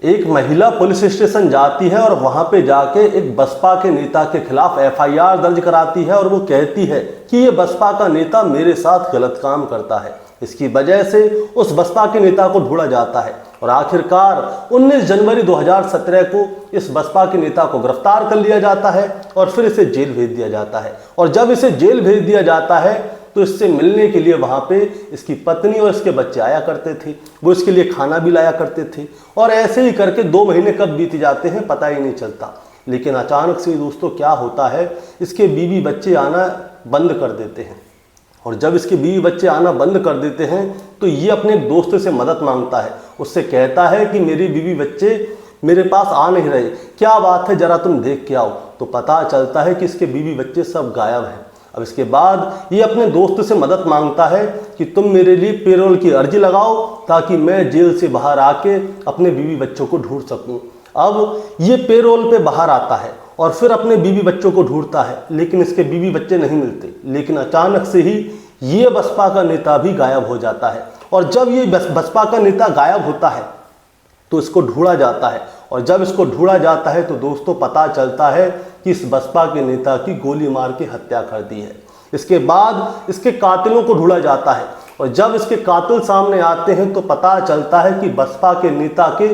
एक महिला police station जाती है और वहां पे जाके एक बसपा के नेता के खिलाफ एफआईआर दर्ज कराती है और वो कहती है कि ये बसपा का नेता मेरे साथ गलत काम करता है। इसकी वजह से उस बसपा के नेता को ढूंढा जाता है और आखिरकार 19 जनवरी 2017 को इस बसपा के नेता को गिरफ्तार कर लिया जाता है और फिर इसे जेल भेज दिया जाता है। और जब इसे जेल भेज दिया जाता है तो इससे मिलने के लिए वहां पे इसकी पत्नी और इसके बच्चे आया करते थे। वो इसके लिए खाना भी लाया करते थे और ऐसे ही करके 2 महीने कब बीत जाते हैं पता ही नहीं चलता। लेकिन अचानक से दोस्तों क्या होता है, इसके बीवी बच्चे आना बंद कर देते हैं। और जब इसके बीवी बच्चे आना बंद कर देते हैं तो ये अपने एक दोस्त से मदद मांगता है। उससे कहता है कि मेरी बीवी बच्चे मेरे पास आ नहीं रहे, क्या बात है, जरा तुम देख के आओ। तो पता चलता है कि इसके बीवी बच्चे सब गायब हैं। अब इसके बाद ये अपने दोस्त से मदद मांगता है कि तुम मेरे लिए पेरोल की अर्जी लगाओ ताकि मैं जेल से बाहर आके अपने बीवी बच्चों को ढूंढ सकूं। अब ये पेरोल पे बाहर आता है और फिर अपने बीवी बच्चों को ढूंढता है, लेकिन इसके बीवी बच्चे नहीं मिलते। लेकिन अचानक से ही ये बसपा का नेता भी गायब हो जाता है और जब ये बसपा का नेता गायब होता है तो इसको ढूंढा जाता है। और जब इसको ढूंढा जाता है तो दोस्तों पता चलता है कि इस बसपा के नेता की गोली मार के हत्या कर दी है। इसके बाद इसके कातिलों को ढूंढा जाता है और जब इसके कातिल सामने आते हैं तो पता चलता है कि बसपा के नेता के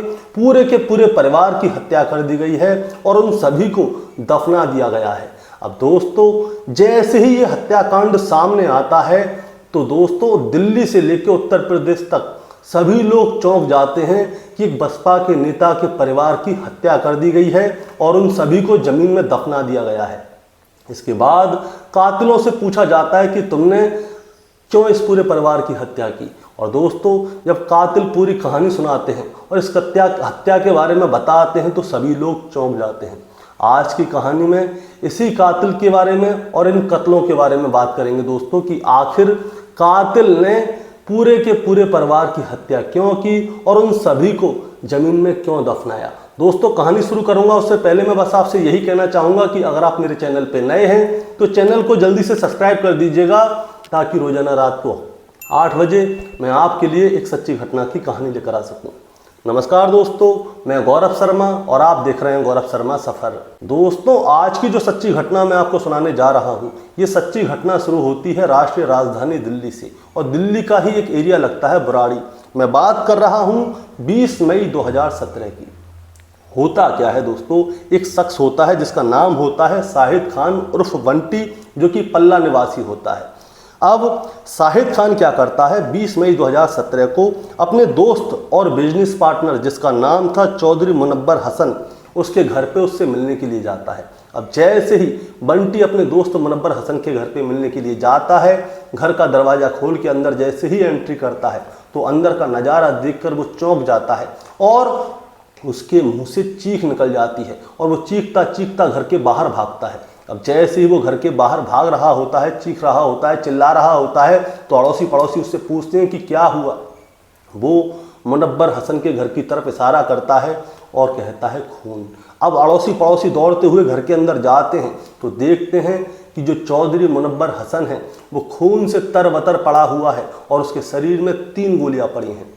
पूरे परिवार की हत्या कर दी गई है और उन सभी को दफना दिया गया है। अब दोस्तों जैसे ही ये हत्याकांड सामने आता है तो दोस्तों दिल्ली से लेकर उत्तर प्रदेश तक सभी लोग चौंक जाते हैं कि बसपा के नेता के परिवार की हत्या कर दी गई है और उन सभी को जमीन में दफना दिया गया है। इसके बाद कातिलों से पूछा जाता है कि तुमने क्यों इस पूरे परिवार की हत्या की। और दोस्तों जब कातिल पूरी कहानी सुनाते हैं और इस हत्या के बारे में बताते हैं तो सभी लोग चौंक जाते हैं। आज की कहानी में इसी कातिल के बारे में और इन कत्लों के बारे में बात करेंगे दोस्तों कि आखिर कातिल ने पूरे के पूरे परिवार की हत्या क्यों की और उन सभी को जमीन में क्यों दफनाया। दोस्तों कहानी शुरू करूंगा उससे पहले मैं बस आपसे यही कहना चाहूंगा कि अगर आप मेरे चैनल पे नए हैं तो चैनल को जल्दी से सब्सक्राइब कर दीजिएगा ताकि रोजाना रात को 8 बजे मैं आपके लिए एक सच्ची घटना की कहानी लेकर आ सकूं। नमस्कार दोस्तों, मैं गौरव शर्मा और आप देख रहे हैं गौरव शर्मा सफ़र। दोस्तों आज की जो सच्ची घटना मैं आपको सुनाने जा रहा हूं, ये सच्ची घटना शुरू होती है राष्ट्रीय राजधानी दिल्ली से और दिल्ली का ही एक एरिया लगता है बुराड़ी। मैं बात कर रहा हूं 20 मई 2017 की। होता क्या है दोस्तों, एक शख्स होता है जिसका नाम होता है शाहिद खान उर्फ बंटी, जो कि पल्ला निवासी होता है। अब शाहिद खान क्या करता है, 20 मई 2017 को अपने दोस्त और बिजनेस पार्टनर जिसका नाम था चौधरी मुनव्वर हसन, उसके घर पे उससे मिलने के लिए जाता है। अब जैसे ही बंटी अपने दोस्त मुनव्वर हसन के घर पे मिलने के लिए जाता है, घर का दरवाज़ा खोल के अंदर जैसे ही एंट्री करता है तो अंदर का नज़ारा देखकर वो चौंक जाता है और उसके मुँह से चीख निकल जाती है और वो चीखता चीखता घर के बाहर भागता है। अब जैसे ही वो घर के बाहर भाग रहा होता है, चीख रहा होता है, चिल्ला रहा होता है तो अड़ोसी पड़ोसी उससे पूछते हैं कि क्या हुआ। वो मुनव्वर हसन के घर की तरफ इशारा करता है और कहता है खून। अब अड़ोसी पड़ोसी दौड़ते हुए घर के अंदर जाते हैं तो देखते हैं कि जो चौधरी मुनव्वर हसन है वो खून से तरबतर पड़ा हुआ है और उसके शरीर में 3 गोलियां पड़ी हैं।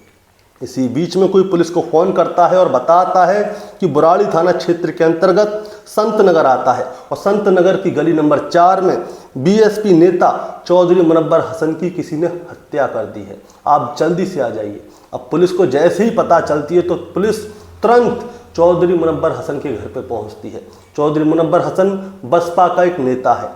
इसी बीच में कोई पुलिस को फ़ोन करता है और बताता है कि बुराड़ी थाना क्षेत्र के अंतर्गत संत नगर आता है और संत नगर की गली नंबर 4 में बीएसपी नेता चौधरी मुनव्वर हसन की किसी ने हत्या कर दी है, आप जल्दी से आ जाइए। अब पुलिस को जैसे ही पता चलती है तो पुलिस तुरंत चौधरी मुनव्वर हसन के घर पर पहुंचती है। चौधरी मुनव्वर हसन बसपा का एक नेता है।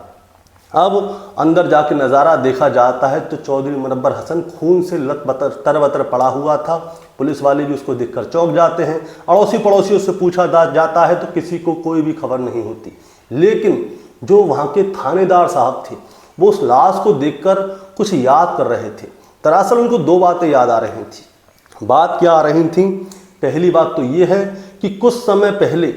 अब अंदर जाके नज़ारा देखा जाता है तो चौधरी मुनव्वर हसन खून से तरबतर पड़ा हुआ था। पुलिस वाले भी उसको देखकर चौंक जाते हैं। अड़ोसी पड़ोसी उससे पूछा जाता है तो किसी को कोई भी खबर नहीं होती। लेकिन जो वहाँ के थानेदार साहब थे वो उस लाश को देखकर कुछ याद कर रहे थे। दरअसल उनको 2 बातें याद आ रही थी। बात क्या आ रही थी, पहली बात तो ये है कि कुछ समय पहले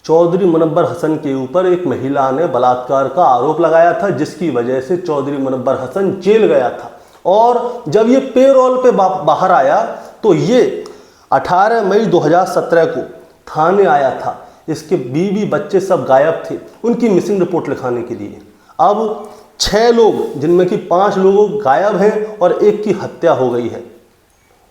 चौधरी मुनव्वर हसन के ऊपर एक महिला ने बलात्कार का आरोप लगाया था, जिसकी वजह से चौधरी मुनव्वर हसन जेल गया था। और जब ये पेरोल पे बाहर आया तो ये 18 मई 2017 को थाने आया था। इसके बीवी बच्चे सब गायब थे उनकी मिसिंग रिपोर्ट लिखाने के लिए। अब 6 लोग जिनमें कि 5 लोग गायब हैं और 1 की हत्या हो गई है।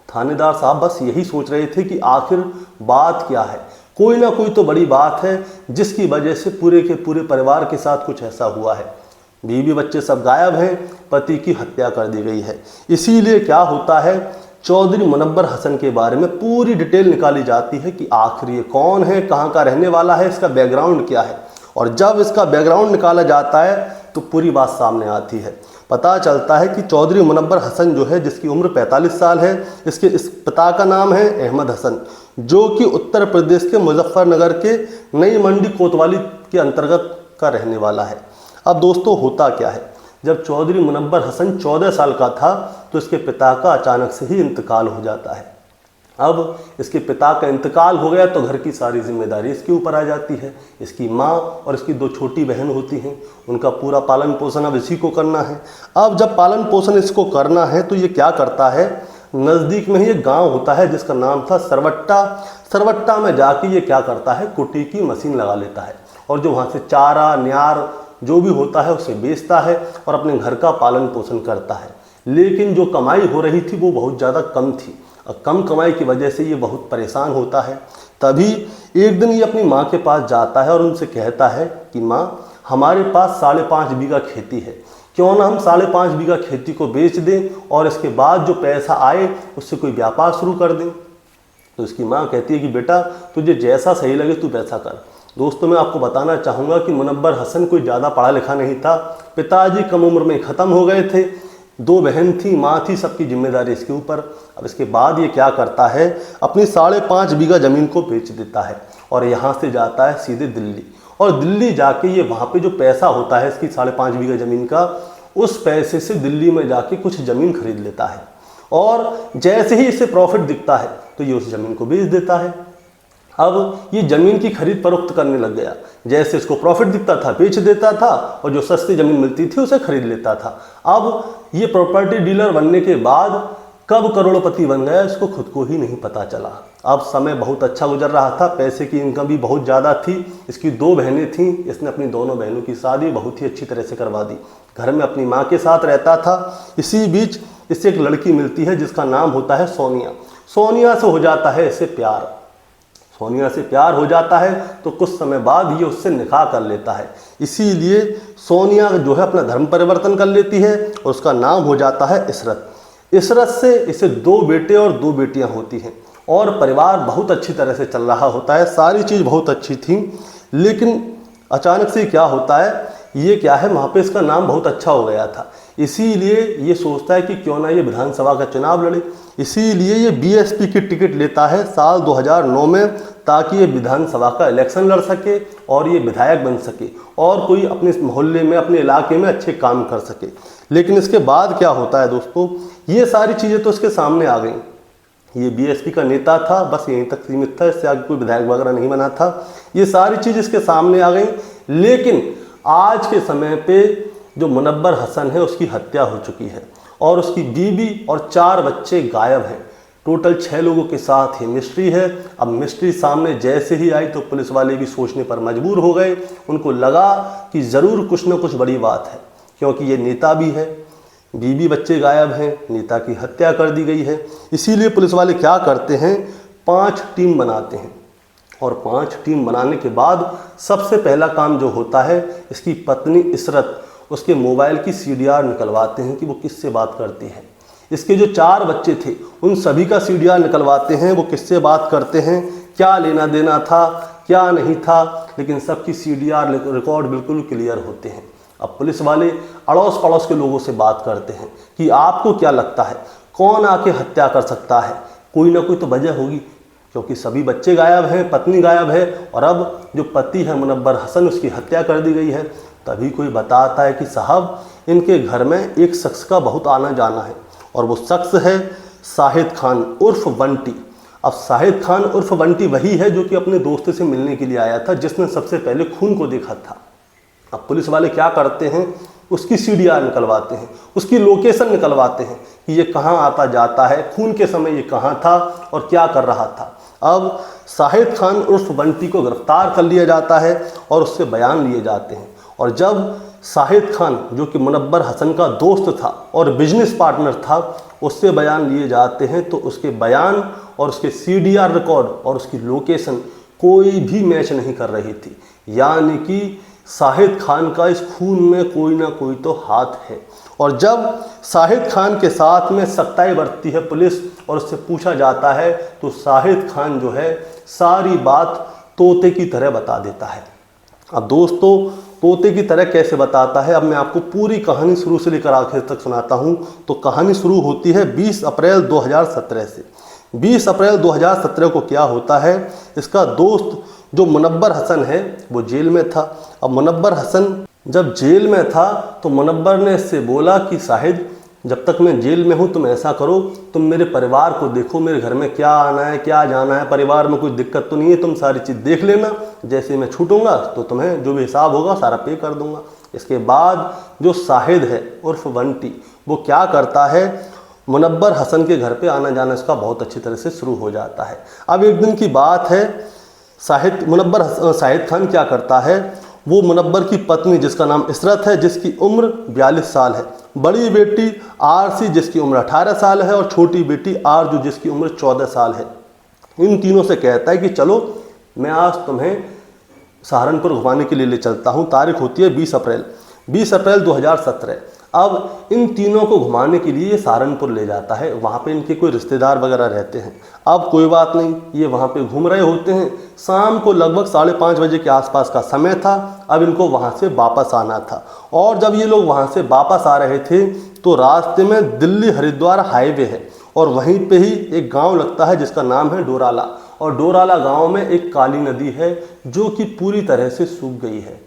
थानेदार साहब बस यही सोच रहे थे कि आखिर बात क्या है, कोई ना कोई तो बड़ी बात है जिसकी वजह से पूरे के पूरे परिवार के साथ कुछ ऐसा हुआ है। बीवी बच्चे सब गायब हैं, पति की हत्या कर दी गई है। इसीलिए क्या होता है, चौधरी मुनव्वर हसन के बारे में पूरी डिटेल निकाली जाती है कि आखिर ये कौन है, कहाँ का रहने वाला है, इसका बैकग्राउंड क्या है। और जब इसका बैकग्राउंड निकाला जाता है तो पूरी बात सामने आती है। पता चलता है कि चौधरी मुनव्वर हसन जो है, जिसकी उम्र 45 साल है, इस पिता का नाम है अहमद हसन, जो कि उत्तर प्रदेश के मुजफ्फरनगर के नई मंडी कोतवाली के अंतर्गत का रहने वाला है। अब दोस्तों होता क्या है, जब चौधरी मुनव्वर हसन 14 साल का था तो इसके पिता का अचानक से ही इंतकाल हो जाता है। अब इसके पिता का इंतकाल हो गया तो घर की सारी जिम्मेदारी इसके ऊपर आ जाती है। इसकी माँ और इसकी 2 छोटी बहन होती हैं, उनका पूरा पालन पोषण अब इसी को करना है। अब जब पालन पोषण इसको करना है तो ये क्या करता है, नज़दीक में ही एक गांव होता है जिसका नाम था सरवट्टा। सरवट्टा में जाके ये क्या करता है, कुटी की मशीन लगा लेता है और जो वहाँ से चारा न्यार जो भी होता है उसे बेचता है और अपने घर का पालन पोषण करता है। लेकिन जो कमाई हो रही थी वो बहुत ज़्यादा कम थी और कम कमाई की वजह से ये बहुत परेशान होता है। तभी एक दिन ये अपनी माँ के पास जाता है और उनसे कहता है कि माँ, हमारे पास 5.5 बीघा खेती है, क्यों ना हम 5.5 बीघा खेती को बेच दें और इसके बाद जो पैसा आए उससे कोई व्यापार शुरू कर दें। तो इसकी माँ कहती है कि बेटा तुझे जैसा सही लगे तू वैसा कर। दोस्तों मैं आपको बताना चाहूँगा कि मुनव्वर हसन कोई ज़्यादा पढ़ा लिखा नहीं था, पिताजी कम उम्र में ख़त्म हो गए थे, 2 बहन थी, माँ थी, सबकी जिम्मेदारी इसके ऊपर। अब इसके बाद ये क्या करता है, अपनी 5.5 बीघा ज़मीन को बेच देता है और यहाँ से जाता है सीधे दिल्ली। और दिल्ली जाके ये वहाँ पे जो पैसा होता है इसकी 5.5 बीघा ज़मीन का, उस पैसे से दिल्ली में जाके कुछ ज़मीन खरीद लेता है और जैसे ही इसे प्रॉफिट दिखता है तो ये उस ज़मीन को बेच देता है। अब ये ज़मीन की खरीद फरोख्त करने लग गया, जैसे इसको प्रॉफिट दिखता था बेच देता था और जो सस्ती ज़मीन मिलती थी उसे खरीद लेता था। अब ये प्रॉपर्टी डीलर बनने के बाद कब करोड़पति बन गया इसको खुद को ही नहीं पता चला। अब समय बहुत अच्छा गुजर रहा था, पैसे की इनकम भी बहुत ज़्यादा थी। इसकी 2 बहनें थीं, इसने अपनी दोनों बहनों की शादी बहुत ही अच्छी तरह से करवा दी, घर में अपनी माँ के साथ रहता था। इसी बीच इससे एक लड़की मिलती है जिसका नाम होता है सोनिया। सोनिया से हो जाता है इसे प्यार। सोनिया से प्यार हो जाता है तो कुछ समय बाद ये उससे निकाह कर लेता है। इसीलिए सोनिया जो है अपना धर्म परिवर्तन कर लेती है और उसका नाम हो जाता है इशरत। इशरत से इसे 2 बेटे और 2 बेटियां होती हैं और परिवार बहुत अच्छी तरह से चल रहा होता है, सारी चीज़ बहुत अच्छी थी। लेकिन अचानक से क्या होता है, ये क्या है, वहाँ पे इसका नाम बहुत अच्छा हो गया था, इसीलिए ये सोचता है कि क्यों ना ये विधानसभा का चुनाव लड़े। इसीलिए ये बीएसपी की टिकट लेता है साल 2009 में, ताकि ये विधानसभा का इलेक्शन लड़ सके और ये विधायक बन सके और कोई अपने मोहल्ले में, अपने इलाके में अच्छे काम कर सके। लेकिन इसके बाद क्या होता है दोस्तों, ये सारी चीज़ें तो इसके सामने आ गई। ये बीएसपी का नेता था, बस यहीं तक सीमित था, इससे आगे कोई विधायक वगैरह नहीं बना था। ये सारी चीज़ इसके सामने आ गई। लेकिन आज के समय पे जो मुनव्वर हसन है उसकी हत्या हो चुकी है और उसकी बीवी और 4 बच्चे गायब हैं। टोटल 6 लोगों के साथ ये मिस्ट्री है। अब मिस्ट्री सामने जैसे ही आई तो पुलिस वाले भी सोचने पर मजबूर हो गए। उनको लगा कि ज़रूर कुछ न कुछ बड़ी बात है, क्योंकि ये नेता भी है, बीवी बच्चे गायब हैं, नेता की हत्या कर दी गई है। इसीलिए पुलिस वाले क्या करते हैं, 5 टीम बनाते हैं और 5 टीम बनाने के बाद सबसे पहला काम जो होता है, इसकी पत्नी इशरत उसके मोबाइल की CDR निकलवाते हैं कि वो किससे बात करती है। इसके जो 4 बच्चे थे उन सभी का CDR निकलवाते हैं, वो किससे बात करते हैं, क्या लेना देना था, क्या नहीं था, लेकिन सबकी CDR रिकॉर्ड बिल्कुल क्लियर होते हैं। अब पुलिस वाले अड़ोस पड़ोस के लोगों से बात करते हैं कि आपको क्या लगता है कौन आके हत्या कर सकता है, कोई ना कोई तो वजह होगी, क्योंकि सभी बच्चे गायब हैं, पत्नी गायब है और अब जो पति है मुनव्वर हसन उसकी हत्या कर दी गई है। तभी कोई बताता है कि साहब इनके घर में एक शख्स का बहुत आना जाना है और वो शख्स है शाहिद खान उर्फ बंटी। अब शाहिद खान उर्फ बंटी वही है जो कि अपने दोस्त से मिलने के लिए आया था, जिसने सबसे पहले खून को देखा था। अब पुलिस वाले क्या करते हैं, उसकी CDR निकलवाते हैं, उसकी लोकेशन निकलवाते हैं कि ये कहाँ आता जाता है, खून के समय ये कहाँ था और क्या कर रहा था। अब शाहिद खान उर्फ बंटी को गिरफ्तार कर लिया जाता है और उससे बयान लिए जाते हैं। और जब साहिद खान जो कि मुनव्वर हसन का दोस्त था और बिजनेस पार्टनर था, उससे बयान लिए जाते हैं तो उसके बयान और उसके CDR रिकॉर्ड और उसकी लोकेशन कोई भी मैच नहीं कर रही थी। यानी कि साहिद खान का इस खून में कोई ना कोई तो हाथ है। और जब साहिद खान के साथ में सख्ताई बरतती है पुलिस और उससे पूछा जाता है तो साहिद खान जो है सारी बात तोते की तरह बता देता है। अब दोस्तों, तोते की तरह कैसे बताता है, अब मैं आपको पूरी कहानी शुरू से लेकर आखिर तक सुनाता हूँ। तो कहानी शुरू होती है 20 अप्रैल 2017 से। 20 अप्रैल 2017 को क्या होता है, इसका दोस्त जो मुनव्वर हसन है वो जेल में था। अब मुनव्वर हसन जब जेल में था तो मुनव्वर ने इससे बोला कि साहिद, जब तक मैं जेल में हूँ तुम ऐसा करो, तुम मेरे परिवार को देखो, मेरे घर में क्या आना है क्या जाना है, परिवार में कोई दिक्कत तो नहीं है, तुम सारी चीज़ देख लेना, जैसे मैं छूटूंगा तो तुम्हें जो भी हिसाब होगा सारा पे कर दूंगा। इसके बाद जो साहिद है उर्फ बंटी, वो क्या करता है, मुनव्वर हसन के घर पे आना जाना इसका बहुत अच्छी तरह से शुरू हो जाता है। अब एक दिन की बात है, साहिद खान क्या करता है, वो मुनव्वर की पत्नी जिसका नाम इशरत है, जिसकी उम्र 42 साल है, बड़ी बेटी आरसी जिसकी उम्र 18 साल है और छोटी बेटी आरजू जिसकी उम्र 14 साल है, इन तीनों से कहता है कि चलो मैं आज तुम्हें सहारनपुर घुमाने के लिए ले चलता हूँ। तारीख होती है 20 अप्रैल 2017। अब इन तीनों को घुमाने के लिए ये सहारनपुर ले जाता है। वहाँ पे इनके कोई रिश्तेदार वगैरह रहते हैं। अब कोई बात नहीं, ये वहाँ पे घूम रहे होते हैं। शाम को लगभग 5:30 बजे के आसपास का समय था। अब इनको वहाँ से वापस आना था और जब ये लोग वहाँ से वापस आ रहे थे तो रास्ते में दिल्ली हरिद्वार हाईवे है और वहीं पे ही एक गांव लगता है जिसका नाम है डोराला। और डोराला गांव में एक काली नदी है जो कि पूरी तरह से सूख गई है।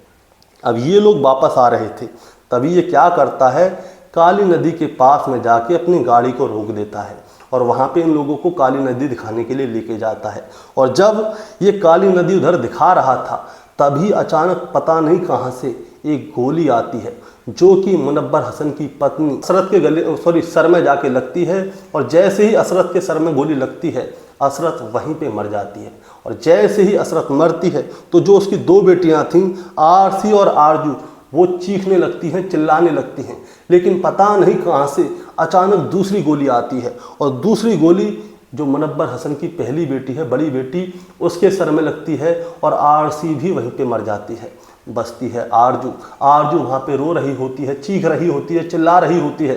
अब ये लोग वापस आ रहे थे, तभी ये क्या करता है, काली नदी के पास में जाके अपनी गाड़ी को रोक देता है और वहाँ पे इन लोगों को काली नदी दिखाने के लिए लेके जाता है। और जब ये काली नदी उधर दिखा रहा था तभी अचानक पता नहीं कहाँ से एक गोली आती है जो कि मुनव्वर हसन की पत्नी असरत के सर में जाके लगती है। और जैसे ही असरत के सर में गोली लगती है असरत वहीं पे मर जाती है। और जैसे ही असरत मरती है तो जो उसकी 2 बेटियां थीं आरसी और आरजू, वो चीखने लगती हैं, चिल्लाने लगती हैं। लेकिन पता नहीं कहाँ से अचानक दूसरी गोली आती है और दूसरी गोली जो मुनव्वर हसन की पहली बेटी है, बड़ी बेटी, उसके सर में लगती है और आरसी भी वहीं पे मर जाती है। बचती है आरजू वहाँ पे रो रही होती है, चीख रही होती है, चिल्ला रही होती है।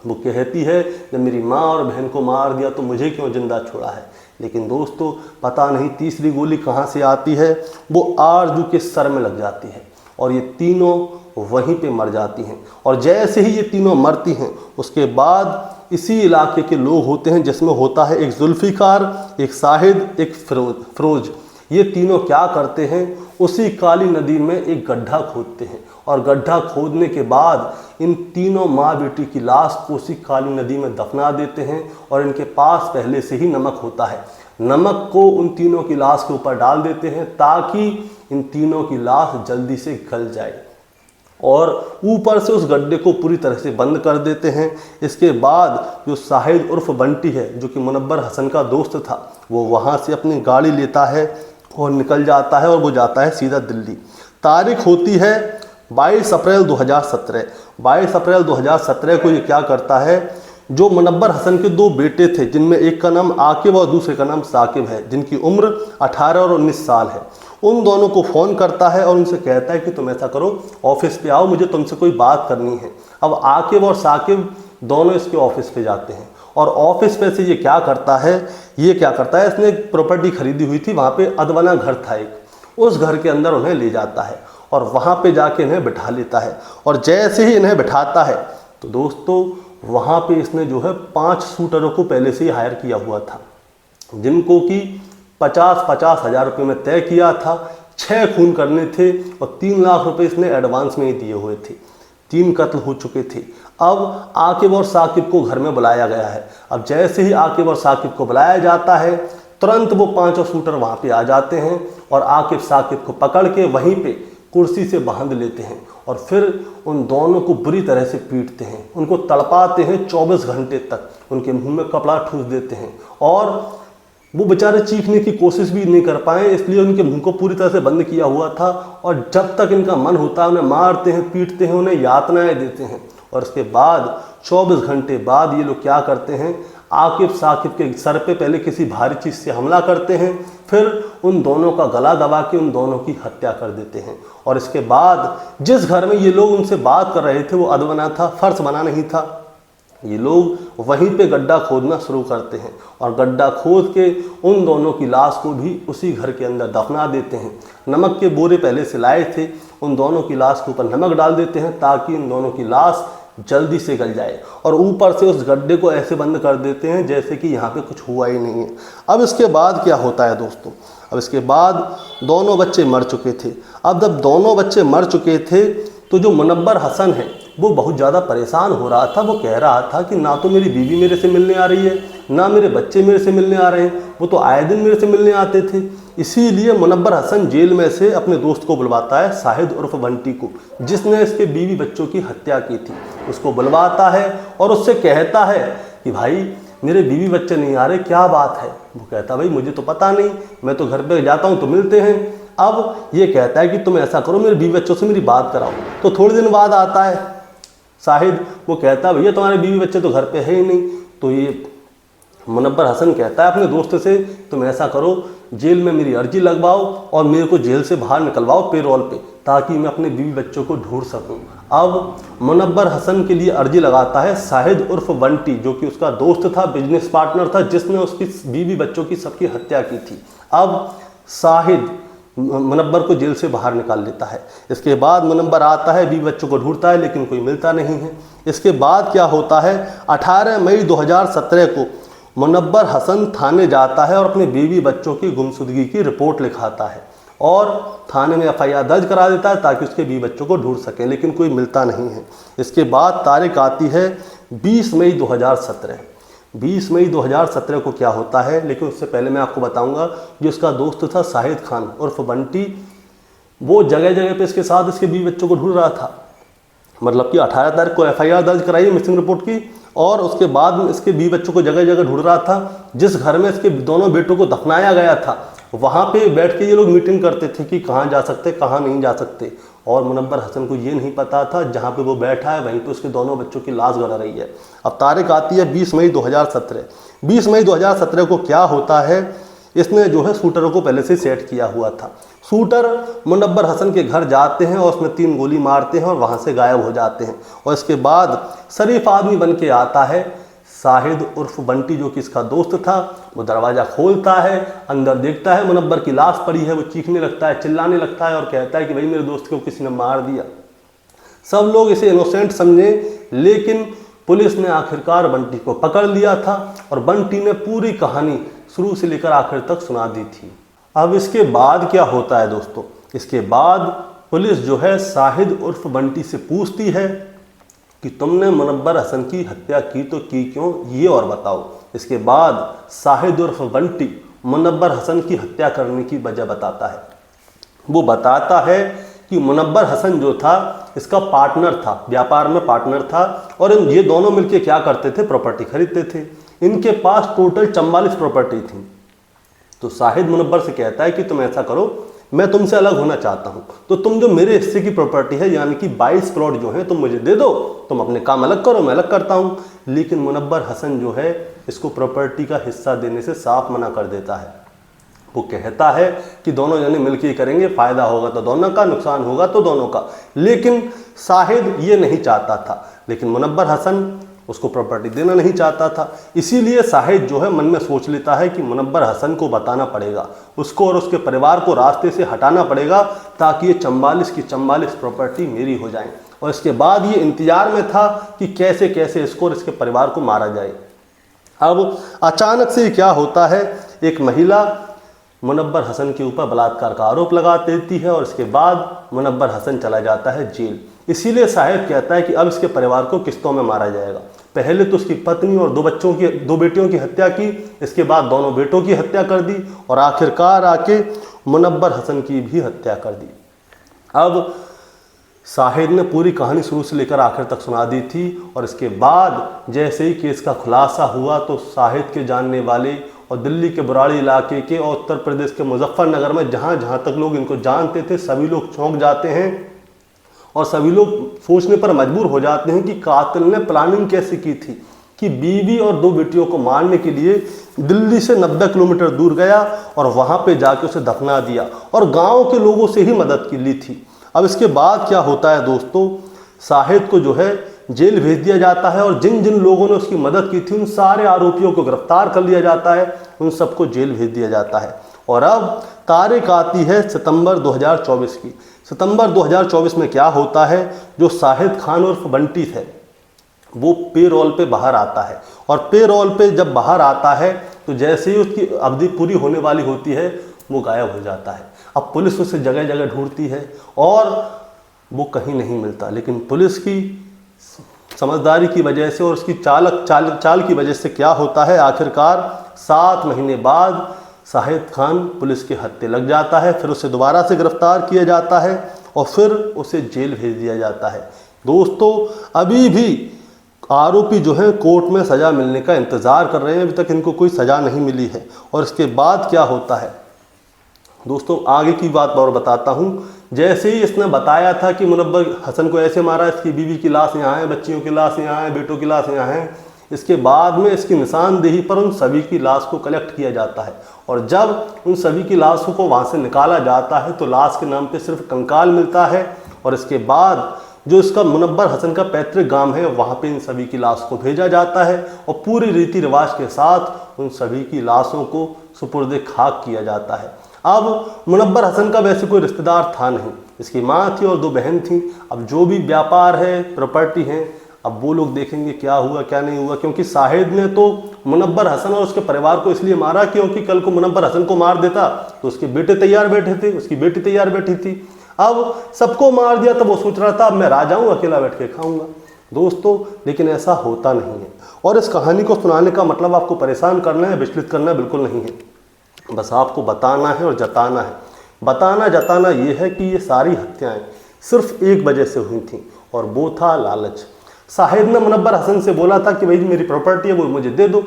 वो कहती है जब मेरी माँ और बहन को मार दिया तो मुझे क्यों जिंदा छोड़ा है। लेकिन दोस्तों पता नहीं तीसरी गोली कहाँ से आती है, वो आरजू के सर में लग जाती है और ये तीनों वहीं पे मर जाती हैं। और जैसे ही ये तीनों मरती हैं उसके बाद इसी इलाके के लोग होते हैं जिसमें होता है एक जुल्फ़िकार, एक साहिद, एक फिरोज। ये तीनों क्या करते हैं, उसी काली नदी में एक गड्ढा खोदते हैं और गड्ढा खोदने के बाद इन तीनों माँ बेटी की लाश को उसी काली नदी में दफना देते हैं। और इनके पास पहले से ही नमक होता है, नमक को उन तीनों की लाश के ऊपर डाल देते हैं ताकि इन तीनों की लाश जल्दी से गल जाए और ऊपर से उस गड्ढे को पूरी तरह से बंद कर देते हैं। इसके बाद जो साहिद उर्फ बंटी है जो कि मुनव्वर हसन का दोस्त था, वो वहाँ से अपनी गाड़ी लेता है और निकल जाता है और वो जाता है सीधा दिल्ली। तारीख होती है 22 अप्रैल 2017। 22 अप्रैल 2017 को ये क्या करता है, जो मुनव्वर हसन के 2 बेटे थे जिनमें एक का नाम आकिब और दूसरे का नाम साकिब है, जिनकी उम्र 18 और 19 साल है, उन दोनों को फ़ोन करता है और उनसे कहता है कि तुम ऐसा करो ऑफिस पे आओ, मुझे तुमसे कोई बात करनी है। अब आकिब और साकिब दोनों इसके ऑफिस पे जाते हैं और ऑफिस पे से ये क्या करता है, इसने एक प्रॉपर्टी खरीदी हुई थी, वहाँ पे अदवाना घर था एक, उस घर के अंदर उन्हें ले जाता है और वहाँ पे जाके इन्हें बिठा लेता है। और जैसे ही इन्हें बिठाता है तो दोस्तों वहाँ पे इसने जो है 5 शूटरों को पहले से ही हायर किया हुआ था, जिनको कि 50-50 हज़ार रुपये में तय किया था। 6 खून करने थे और 3 लाख रुपए इसने एडवांस में ही दिए हुए थे। 3 कत्ल हो चुके थे। अब आकिब और साकिब को घर में बुलाया गया है। अब जैसे ही आकिब और साकिब को बुलाया जाता है तुरंत वो 5 शूटर वहाँ पे आ जाते हैं और आकिब साकिब को पकड़ के वहीं पे कुर्सी से बांध लेते हैं और फिर उन दोनों को बुरी तरह से पीटते हैं, उनको तड़पाते हैं 24 घंटे तक, उनके मुंह में कपड़ा ठूस देते हैं और वो बेचारे चीखने की कोशिश भी नहीं कर पाए, इसलिए उनके मुंह को पूरी तरह से बंद किया हुआ था। और जब तक इनका मन होता है उन्हें मारते हैं, पीटते हैं, उन्हें यातनाएं देते हैं। और उसके बाद 24 घंटे बाद ये लोग क्या करते हैं, आकिब साकिब के सर पे पहले किसी भारी चीज़ से हमला करते हैं, फिर उन दोनों का गला दबा के उन दोनों की हत्या कर देते हैं। और इसके बाद जिस घर में ये लोग उनसे बात कर रहे थे वो अधबना था, फर्श बना नहीं था। ये लोग वहीं पे गड्ढा खोदना शुरू करते हैं और गड्ढा खोद के उन दोनों की लाश को भी उसी घर के अंदर दफना देते हैं। नमक के बोरे पहले से लाए थे, उन दोनों की लाश के ऊपर नमक डाल देते हैं ताकि इन दोनों की लाश जल्दी से गल जाए, और ऊपर से उस गड्ढे को ऐसे बंद कर देते हैं जैसे कि यहाँ पे कुछ हुआ ही नहीं है। अब इसके बाद क्या होता है दोस्तों, अब इसके बाद दोनों बच्चे मर चुके थे। अब जब दोनों बच्चे मर चुके थे तो जो मुनव्वर हसन है वो बहुत ज़्यादा परेशान हो रहा था। वो कह रहा था कि ना तो मेरी बीवी मेरे से मिलने आ रही है, ना मेरे बच्चे मेरे से मिलने आ रहे हैं, वो तो आए दिन मेरे से मिलने आते थे। इसीलिए मुनव्वर हसन जेल में से अपने दोस्त को बुलवाता है, साहिद उर्फ बंटी को, जिसने इसके बीवी बच्चों की हत्या की थी। उसको बुलवाता है और उससे कहता है कि भाई मेरे बीवी बच्चे नहीं आ रहे, क्या बात है। वो कहता भाई मुझे तो पता नहीं, मैं तो घर पे जाता हूँ तो मिलते हैं। अब ये कहता है कि तुम ऐसा करो, मेरे बीवी बच्चों से मेरी बात कराओ। तो थोड़े दिन बाद आता है साहिद, वो कहता है भैया तुम्हारे बीवी बच्चे तो घर पे है ही नहीं। तो ये मुनव्वर हसन कहता है अपने दोस्त से, तुम ऐसा करो जेल में मेरी अर्जी लगवाओ और मेरे को जेल से बाहर निकलवाओ पेरोल पे, ताकि मैं अपने बीवी बच्चों को ढूंढ सकूं। अब मुनव्वर हसन के लिए अर्जी लगाता है साहिद उर्फ बंटी, जो कि उसका दोस्त था, बिजनेस पार्टनर था, जिसने उसकी बीवी बच्चों की सबकी हत्या की थी। अब साहिद मुनव्वर को जेल से बाहर निकाल लेता है। इसके बाद मुनव्वर आता है, बीवी बच्चों को ढूंढता है लेकिन कोई मिलता नहीं है। इसके बाद क्या होता है, 18 मई 2017 को मुनव्वर हसन थाने जाता है और अपने बीवी बच्चों की गुमशुदगी की रिपोर्ट लिखाता है और थाने में FIR दर्ज करा देता है ताकि उसके बीवी बच्चों को ढूंढ सकें, लेकिन कोई मिलता नहीं है। इसके बाद तारीख आती है 20 मई 2017। 20 मई 2017 को क्या होता है, लेकिन उससे पहले मैं आपको बताऊंगा, जो उसका दोस्त था साहिद खान उर्फ बंटी, वो जगह जगह पे इसके साथ इसके बीवी बच्चों को ढूंढ रहा था। मतलब कि 18 तारीख को FIR दर्ज कराई मिसिंग रिपोर्ट की, और उसके बाद इसके बीवी बच्चों को जगह जगह ढूंढ रहा था। जिस घर में इसके दोनों बेटों को दफनाया गया था वहाँ पे बैठ के ये लोग मीटिंग करते थे कि कहाँ जा सकते, कहाँ नहीं जा सकते। और मुनव्वर हसन को ये नहीं पता था जहाँ पे वो बैठा है वहीं पे उसके दोनों बच्चों की लाश गड़ रही है। अब तारीख आती है 20 मई 2017। 20 मई 2017 को क्या होता है, इसने जो है शूटरों को पहले से सेट किया हुआ था। शूटर मुनव्वर हसन के घर जाते हैं और उसमें 3 गोली मारते हैं और वहाँ से गायब हो जाते हैं। और इसके बाद शरीफ आदमी बन के आता है साहिद उर्फ बंटी, जो कि इसका दोस्त था। वो दरवाज़ा खोलता है, अंदर देखता है मुनव्वर की लाश पड़ी है। वो चीखने लगता है, चिल्लाने लगता है और कहता है कि भाई मेरे दोस्त को किसी ने मार दिया। सब लोग इसे इनोसेंट समझे, लेकिन पुलिस ने आखिरकार बंटी को पकड़ लिया था और बंटी ने पूरी कहानी शुरू से लेकर आखिर तक सुना दी थी। अब इसके बाद क्या होता है दोस्तों, इसके बाद पुलिस जो है साहिद उर्फ बंटी से पूछती है कि तुमने मुनव्वर हसन की हत्या की तो की क्यों, ये और बताओ। इसके बाद साहिद उर्फ बंटी मुनव्वर हसन की हत्या करने की वजह बताता है। वो बताता है कि मुनव्वर हसन जो था इसका पार्टनर था, व्यापार में पार्टनर था, और ये दोनों मिलके क्या करते थे, प्रॉपर्टी खरीदते थे। इनके पास टोटल 44 प्रॉपर्टी थी। तो साहिद मुनव्वर से कहता है कि तुम ऐसा करो, मैं तुमसे अलग होना चाहता हूं, तो तुम जो मेरे हिस्से की प्रॉपर्टी है यानी कि 22 प्लॉट जो है तुम मुझे दे दो, तुम अपने काम अलग करो, मैं अलग करता हूं। लेकिन मुनव्वर हसन जो है इसको प्रॉपर्टी का हिस्सा देने से साफ मना कर देता है। वो कहता है कि दोनों जने मिलकर ही करेंगे, फायदा होगा तो दोनों का, नुकसान होगा तो दोनों का। लेकिन साहिद ये नहीं चाहता था, लेकिन मुनव्वर हसन उसको प्रॉपर्टी देना नहीं चाहता था। इसीलिए साहिद जो है मन में सोच लेता है कि मुनव्वर हसन को बताना पड़ेगा, उसको और उसके परिवार को रास्ते से हटाना पड़ेगा, ताकि ये 44 की 44 प्रॉपर्टी मेरी हो जाए। और इसके बाद ये इंतजार में था कि कैसे कैसे इसको और इसके परिवार को मारा जाए। अब अचानक से क्या होता है, एक महिला मुनव्वर हसन के ऊपर बलात्कार का आरोप लगा देती है और इसके बाद मुनव्वर हसन चला जाता है जेल। इसीलिए साहिद कहता है कि अब इसके परिवार को किस्तों में मारा जाएगा। पहले तो उसकी पत्नी और 2 बेटियों की हत्या की, इसके बाद दोनों बेटों की हत्या कर दी और आखिरकार आके मुनव्वर हसन की भी हत्या कर दी। अब साहिद ने पूरी कहानी शुरू से लेकर आखिर तक सुना दी थी और इसके बाद जैसे ही केस का खुलासा हुआ तो साहिद के जानने वाले और दिल्ली के बुराड़ी इलाके के और उत्तर प्रदेश के मुजफ्फरनगर में जहाँ जहाँ तक लोग इनको जानते थे सभी लोग चौंक जाते हैं और सभी लोग सोचने पर मजबूर हो जाते हैं कि कातिल ने प्लानिंग कैसे की थी कि बीवी और 2 बेटियों को मारने के लिए दिल्ली से 90 किलोमीटर दूर गया और वहाँ पे जाके उसे दफना दिया और गाँव के लोगों से ही मदद की ली थी। अब इसके बाद क्या होता है दोस्तों, शाहिद को जो है जेल भेज दिया जाता है और जिन जिन लोगों ने उसकी मदद की थी उन सारे आरोपियों को गिरफ्तार कर लिया जाता है, उन सबको जेल भेज दिया जाता है। और अब तारीख आती है सितंबर 2024 की। सितंबर 2024 में क्या होता है, जो शाहिद खान उर्फ बंटी है वो पेरोल पे बाहर आता है और पेरोल पे जब बाहर आता है तो जैसे ही उसकी अवधि पूरी होने वाली होती है वो गायब हो जाता है। अब पुलिस उसे जगह जगह ढूंढती है और वो कहीं नहीं मिलता, लेकिन पुलिस की समझदारी की वजह से और उसकी चाल की वजह से क्या होता है, आखिरकार 7 महीने बाद शाहिद खान पुलिस के हत्थे लग जाता है। फिर उसे दोबारा से गिरफ्तार किया जाता है और फिर उसे जेल भेज दिया जाता है। दोस्तों अभी भी आरोपी जो है कोर्ट में सज़ा मिलने का इंतज़ार कर रहे हैं, अभी तक इनको कोई सज़ा नहीं मिली है। और इसके बाद क्या होता है दोस्तों, आगे की बात और बताता हूँ। जैसे ही इसने बताया था कि मुनव्वर हसन को ऐसे मारा, इसकी बीवी की लाश यहाँ है, बच्चियों की लाश यहाँ है, बेटों की लाश यहाँ है, इसके बाद में इसकी निशानदेही पर उन सभी की लाश को कलेक्ट किया जाता है और जब उन सभी की लाशों को वहाँ से निकाला जाता है तो लाश के नाम पे सिर्फ कंकाल मिलता है। और इसके बाद जो इसका मुनव्वर हसन का पैतृक गांव है वहाँ पे इन सभी की लाश को भेजा जाता है और पूरी रीति रिवाज के साथ उन सभी की लाशों को सुपुर्द खाक किया जाता है। अब मुनव्वर हसन का वैसे कोई रिश्तेदार था नहीं, इसकी माँ थी और 2 बहन थी। अब जो भी व्यापार है, प्रॉपर्टी है, अब वो लोग देखेंगे क्या हुआ क्या नहीं हुआ, क्योंकि शाहिद ने तो मुनव्वर हसन और उसके परिवार को इसलिए मारा क्योंकि कल को मुनव्वर हसन को मार देता तो उसके बेटे तैयार बैठे थे, उसकी बेटी तैयार बैठी थी। अब सबको मार दिया तो वो सोच रहा था अब मैं राजा हूँ, अकेला बैठ के खाऊंगा। दोस्तों लेकिन ऐसा होता नहीं है और इस कहानी को सुनाने का मतलब आपको परेशान करना है, विचलित करना बिल्कुल नहीं है। बस आपको बताना है और जताना है। बताना जताना ये है कि ये सारी हत्याएं सिर्फ एक वजह से हुई थी और वो था लालच। शाहिद ने मुनव्वर हसन से बोला था कि भाई मेरी प्रॉपर्टी है वो मुझे दे दो,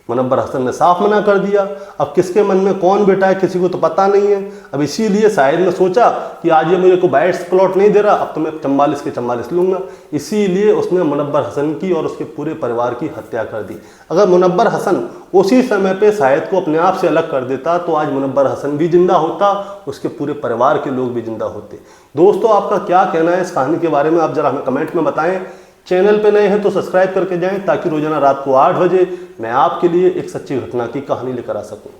मुनव्वर हसन ने साफ मना कर दिया। अब किसके मन में कौन बेटा है किसी को तो पता नहीं है। अब इसीलिए शाहिद ने सोचा कि आज ये मुझे को 22 प्लॉट नहीं दे रहा, अब तो मैं 44 के 44 लूँगा। इसीलिए उसने मुनव्वर हसन की और उसके पूरे परिवार की हत्या कर दी। अगर मुनव्वर हसन उसी समय पे शाहिद को अपने आप से अलग कर देता तो आज मुनव्वर हसन भी जिंदा होता, उसके पूरे परिवार के लोग भी जिंदा होते। दोस्तों आपका क्या कहना है इस कहानी के बारे में, आप जरा हमें कमेंट में बताएं। चैनल पे नए हैं तो सब्सक्राइब करके जाएं ताकि रोजाना रात को 8 बजे मैं आपके लिए एक सच्ची घटना की कहानी लेकर आ सकूं।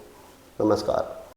नमस्कार।